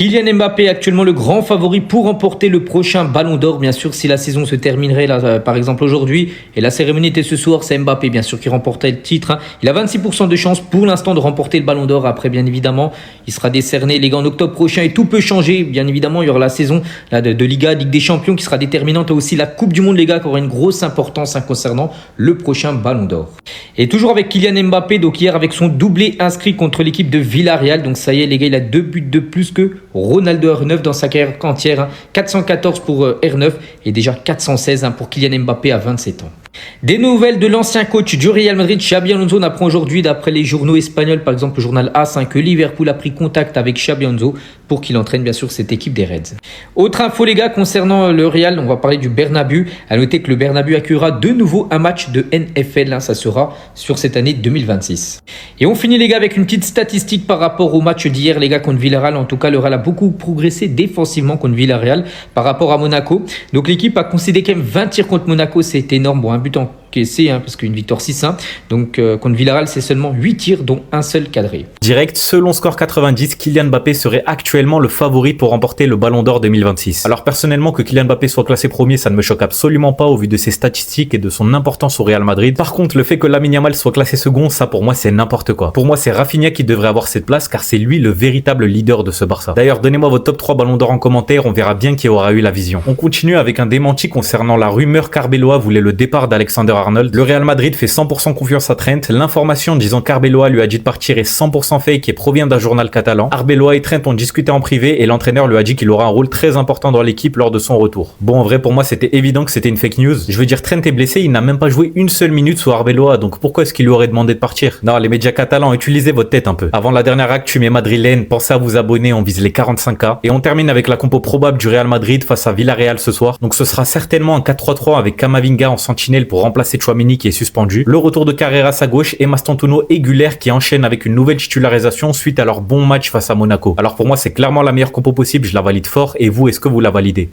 Kylian Mbappé est actuellement le grand favori pour remporter le prochain Ballon d'Or. Bien sûr, si la saison se terminerait là, par exemple aujourd'hui, et la cérémonie était ce soir, c'est Mbappé bien sûr qui remportait le titre. Il a 26% de chance pour l'instant de remporter le Ballon d'Or. Après, bien évidemment, il sera décerné les gars en octobre prochain et tout peut changer. Bien évidemment, il y aura la saison là, de Liga, Ligue des Champions qui sera déterminante. Et aussi la Coupe du Monde, les gars, qui aura une grosse importance concernant le prochain Ballon d'Or. Et toujours avec Kylian Mbappé, donc hier avec son doublé inscrit contre l'équipe de Villarreal. Donc ça y est, les gars, il a 2 buts de plus que Ronaldo R9 dans sa carrière entière. 414 pour R9 et déjà 416 pour Kylian Mbappé à 27 ans. Des nouvelles de l'ancien coach du Real Madrid, Xabi Alonso. On apprend aujourd'hui, d'après les journaux espagnols, par exemple le journal AS, que Liverpool a pris contact avec Xabi Alonso pour qu'il entraîne bien sûr cette équipe des Reds. Autre info les gars concernant le Real, on va parler du Bernabéu. À noter que le Bernabéu accueillera de nouveau un match de NFL, ça sera sur cette année 2026. Et on finit les gars avec une petite statistique par rapport au match d'hier les gars contre Villarreal. En tout cas le Real a beaucoup progressé défensivement contre Villarreal par rapport à Monaco. Donc l'équipe a concédé quand même 20 tirs contre Monaco, c'est énorme. Bon, un but encaissé parce qu'une victoire 6-1. Donc contre Villarreal c'est seulement 8 tirs dont un seul cadré. Direct, selon Score 90, Kylian Mbappé serait actuellement le favori pour remporter le Ballon d'Or 2026. Alors personnellement que Kylian Mbappé soit classé premier, ça ne me choque absolument pas au vu de ses statistiques et de son importance au Real Madrid. Par contre, le fait que Lamine Yamal soit classé second, ça pour moi c'est n'importe quoi. Pour moi c'est Rafinha qui devrait avoir cette place car c'est lui le véritable leader de ce Barça. D'ailleurs, donnez-moi votre top 3 Ballons d'Or en commentaire, on verra bien qui aura eu la vision. On continue avec un démenti concernant la rumeur qu'Arbeloa voulait le départ d'Alexander Arnold. Le Real Madrid fait 100% confiance à Trent. L'information disant qu'Arbeloa lui a dit de partir est 100% fake et provient d'un journal catalan. Arbeloa et Trent ont discuté en privé et l'entraîneur lui a dit qu'il aura un rôle très important dans l'équipe lors de son retour. Bon, en vrai, pour moi, c'était évident que c'était une fake news. Je veux dire, Trent est blessé, il n'a même pas joué une seule minute sous Arbeloa, donc pourquoi est-ce qu'il lui aurait demandé de partir? Non, les médias catalans, utilisez votre tête un peu. Avant la dernière actu, mes madrilènes, pensez à vous abonner, on vise les 45K. Et on termine avec la compo probable du Real Madrid face à Villarreal ce soir. Donc ce sera certainement un 4-3-3 avec Camavinga en sentinelle pour remplacer Tchouaméni qui est suspendu. Le retour de Carreras à gauche et Mastantuono et Güler qui enchaînent avec une nouvelle titularisation suite à leur bon match face à Monaco. Alors pour moi, c'est clairement la meilleure compo possible, je la valide fort. Et vous, est-ce que vous la validez?